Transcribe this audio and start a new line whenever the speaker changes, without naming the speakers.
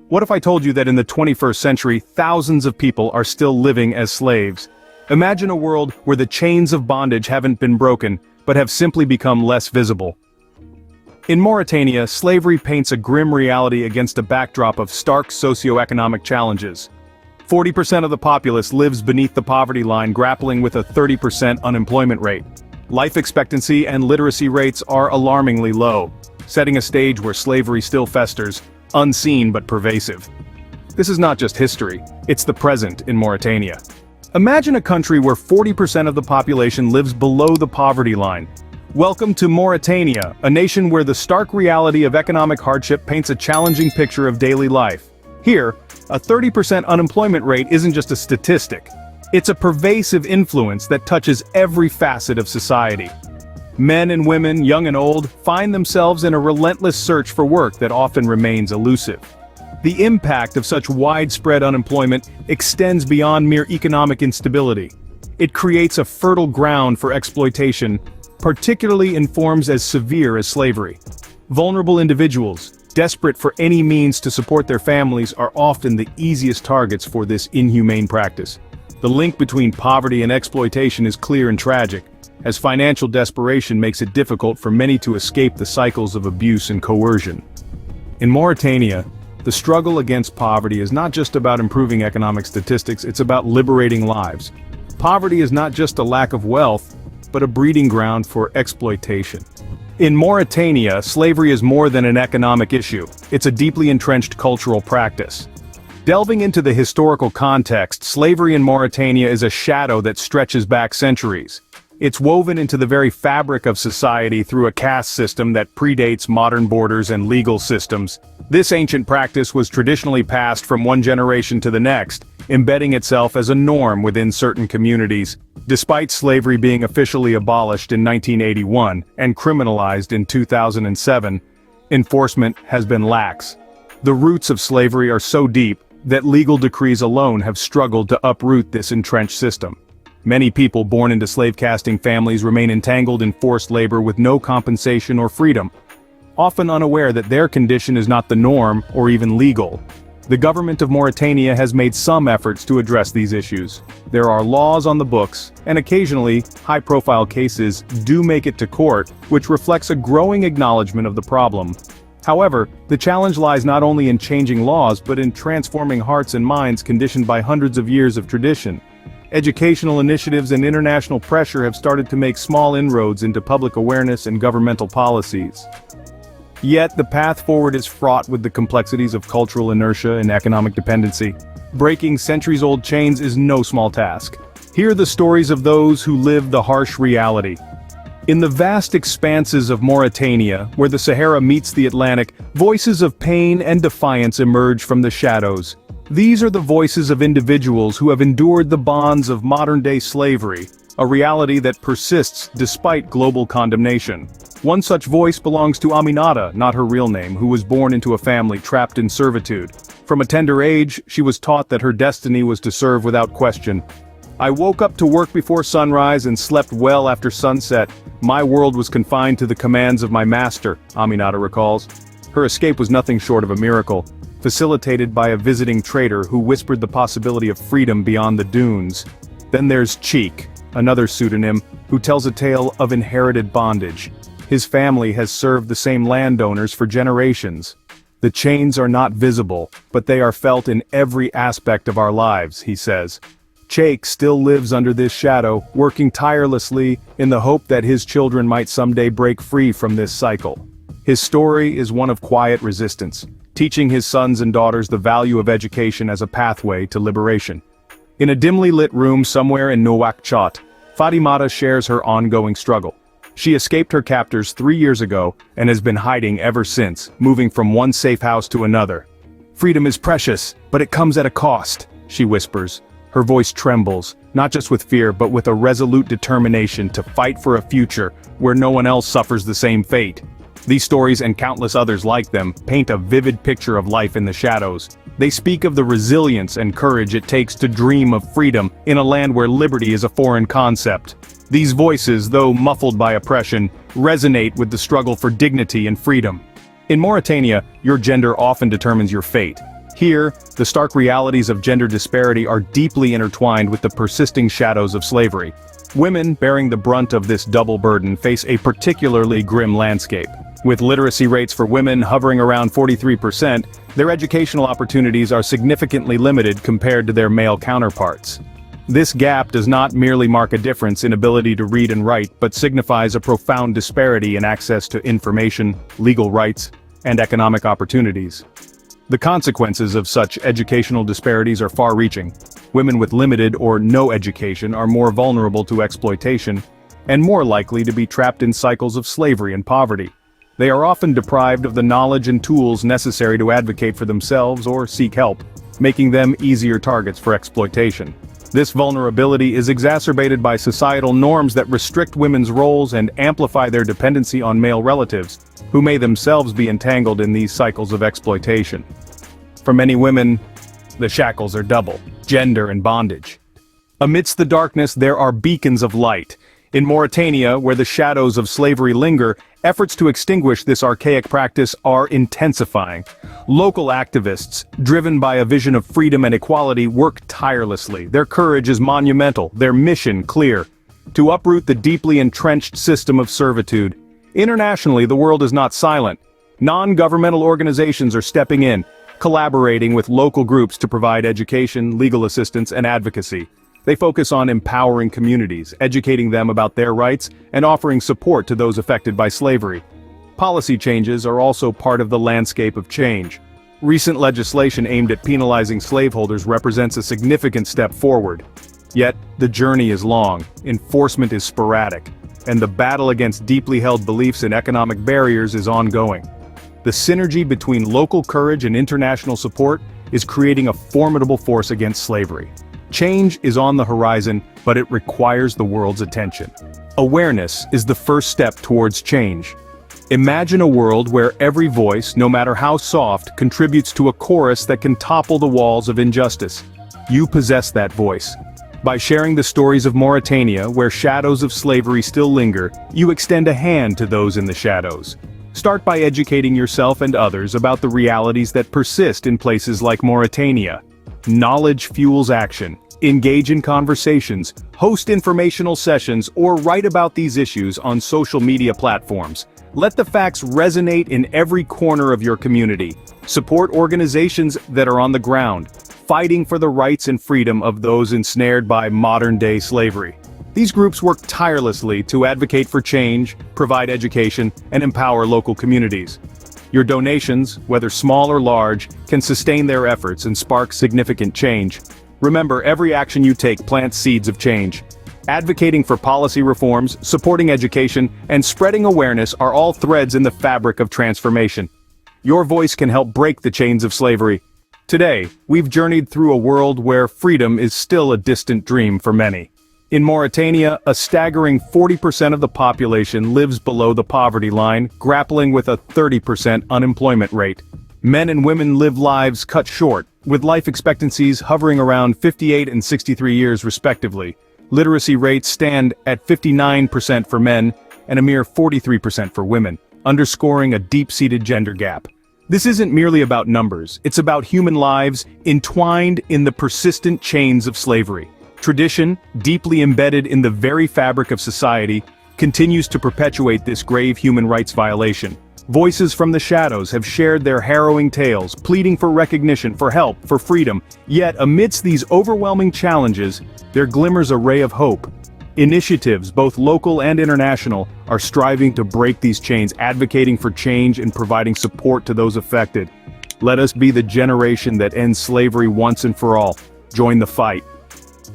What if I told you that in the 21st century, thousands of people are still living as slaves? Imagine a world where the chains of bondage haven't been broken, but have simply become less visible. In Mauritania, slavery paints a grim reality against a backdrop of stark socio-economic challenges. 40% of the populace lives beneath the poverty line, grappling with a 30% unemployment rate. Life expectancy and literacy rates are alarmingly low, setting a stage where slavery still festers, unseen but pervasive. This is not just history, it's the present in Mauritania. Imagine a country where 40% of the population lives below the poverty line. Welcome to Mauritania, a nation where the stark reality of economic hardship paints a challenging picture of daily life. Here, a 30% unemployment rate isn't just a statistic. It's a pervasive influence that touches every facet of society. Men and women, young and old, find themselves in a relentless search for work that often remains elusive. The impact of such widespread unemployment extends beyond mere economic instability. It creates a fertile ground for exploitation, particularly in forms as severe as slavery. Vulnerable individuals, desperate for any means to support their families, are often the easiest targets for this inhumane practice. The link between poverty and exploitation is clear and tragic, as financial desperation makes it difficult for many to escape the cycles of abuse and coercion. In Mauritania, the struggle against poverty is not just about improving economic statistics, it's about liberating lives. Poverty is not just a lack of wealth, but a breeding ground for exploitation. In Mauritania, slavery is more than an economic issue, it's a deeply entrenched cultural practice. Delving into the historical context, slavery in Mauritania is a shadow that stretches back centuries. It's woven into the very fabric of society through a caste system that predates modern borders and legal systems. This ancient practice was traditionally passed from one generation to the next, embedding itself as a norm within certain communities. Despite slavery being officially abolished in 1981 and criminalized in 2007, enforcement has been lax. The roots of slavery are so deep that legal decrees alone have struggled to uproot this entrenched system. Many people born into slave-casting families remain entangled in forced labor with no compensation or freedom, often unaware that their condition is not the norm or even legal. The government of Mauritania has made some efforts to address these issues. There are laws on the books, and occasionally, high-profile cases do make it to court, which reflects a growing acknowledgement of the problem. However, the challenge lies not only in changing laws but in transforming hearts and minds conditioned by hundreds of years of tradition. Educational initiatives and international pressure have started to make small inroads into public awareness and governmental policies. Yet, the path forward is fraught with the complexities of cultural inertia and economic dependency. Breaking centuries-old chains is no small task. Hear the stories of those who live the harsh reality. In the vast expanses of Mauritania, where the Sahara meets the Atlantic, voices of pain and defiance emerge from the shadows. These are the voices of individuals who have endured the bonds of modern-day slavery, a reality that persists despite global condemnation. One such voice belongs to Aminata, not her real name, who was born into a family trapped in servitude. From a tender age, she was taught that her destiny was to serve without question. "I woke up to work before sunrise and slept well after sunset. My world was confined to the commands of my master," Aminata recalls. Her escape was nothing short of a miracle, facilitated by a visiting trader who whispered the possibility of freedom beyond the dunes. Then there's Cheek, another pseudonym, who tells a tale of inherited bondage. His family has served the same landowners for generations. "The chains are not visible, but they are felt in every aspect of our lives," he says. Cheik still lives under this shadow, working tirelessly in the hope that his children might someday break free from this cycle. His story is one of quiet resistance, teaching his sons and daughters the value of education as a pathway to liberation. In a dimly lit room somewhere in Nouakchott, Fatimata shares her ongoing struggle. She escaped her captors 3 years ago and has been hiding ever since, moving from one safe house to another. "Freedom is precious, but it comes at a cost," she whispers. Her voice trembles, not just with fear but with a resolute determination to fight for a future where no one else suffers the same fate. These stories and countless others like them paint a vivid picture of life in the shadows. They speak of the resilience and courage it takes to dream of freedom in a land where liberty is a foreign concept. These voices, though muffled by oppression, resonate with the struggle for dignity and freedom. In Mauritania, your gender often determines your fate. Here, the stark realities of gender disparity are deeply intertwined with the persisting shadows of slavery. Women, bearing the brunt of this double burden, face a particularly grim landscape. With literacy rates for women hovering around 43%, their educational opportunities are significantly limited compared to their male counterparts. This gap does not merely mark a difference in ability to read and write, but signifies a profound disparity in access to information, legal rights, and economic opportunities. The consequences of such educational disparities are far-reaching. Women with limited or no education are more vulnerable to exploitation, and more likely to be trapped in cycles of slavery and poverty. They are often deprived of the knowledge and tools necessary to advocate for themselves or seek help, making them easier targets for exploitation. This vulnerability is exacerbated by societal norms that restrict women's roles and amplify their dependency on male relatives, who may themselves be entangled in these cycles of exploitation. For many women, the shackles are double: gender and bondage. Amidst the darkness, there are beacons of light. In Mauritania, where the shadows of slavery linger, efforts to extinguish this archaic practice are intensifying. Local activists, driven by a vision of freedom and equality, work tirelessly. Their courage is monumental, their mission clear: to uproot the deeply entrenched system of servitude. Internationally, the world is not silent. Non-governmental organizations are stepping in, collaborating with local groups to provide education, legal assistance, and advocacy. They focus on empowering communities, educating them about their rights, and offering support to those affected by slavery. Policy changes are also part of the landscape of change. Recent legislation aimed at penalizing slaveholders represents a significant step forward. Yet, the journey is long, enforcement is sporadic, and the battle against deeply held beliefs and economic barriers is ongoing. The synergy between local courage and international support is creating a formidable force against slavery. Change is on the horizon, but it requires the world's attention. Awareness is the first step towards change. Imagine a world where every voice, no matter how soft, contributes to a chorus that can topple the walls of injustice. You possess that voice. By sharing the stories of Mauritania, where shadows of slavery still linger, you extend a hand to those in the shadows. Start by educating yourself and others about the realities that persist in places like Mauritania. Knowledge fuels action. Engage in conversations, host informational sessions, or write about these issues on social media platforms. Let the facts resonate in every corner of your community. Support organizations that are on the ground, fighting for the rights and freedom of those ensnared by modern-day slavery. These groups work tirelessly to advocate for change, provide education, and empower local communities. Your donations, whether small or large, can sustain their efforts and spark significant change. Remember, every action you take plants seeds of change. Advocating for policy reforms, supporting education, and spreading awareness are all threads in the fabric of transformation. Your voice can help break the chains of slavery. Today, we've journeyed through a world where freedom is still a distant dream for many. In Mauritania, a staggering 40% of the population lives below the poverty line, grappling with a 30% unemployment rate. Men and women live lives cut short, with life expectancies hovering around 58 and 63 years respectively. Literacy rates stand at 59% for men and a mere 43% for women, underscoring a deep-seated gender gap. This isn't merely about numbers, it's about human lives entwined in the persistent chains of slavery. Tradition, deeply embedded in the very fabric of society, continues to perpetuate this grave human rights violation. Voices from the shadows have shared their harrowing tales, pleading for recognition, for help, for freedom. Yet, amidst these overwhelming challenges, there glimmers a ray of hope. Initiatives, both local and international, are striving to break these chains, advocating for change and providing support to those affected. Let us be the generation that ends slavery once and for all. Join the fight.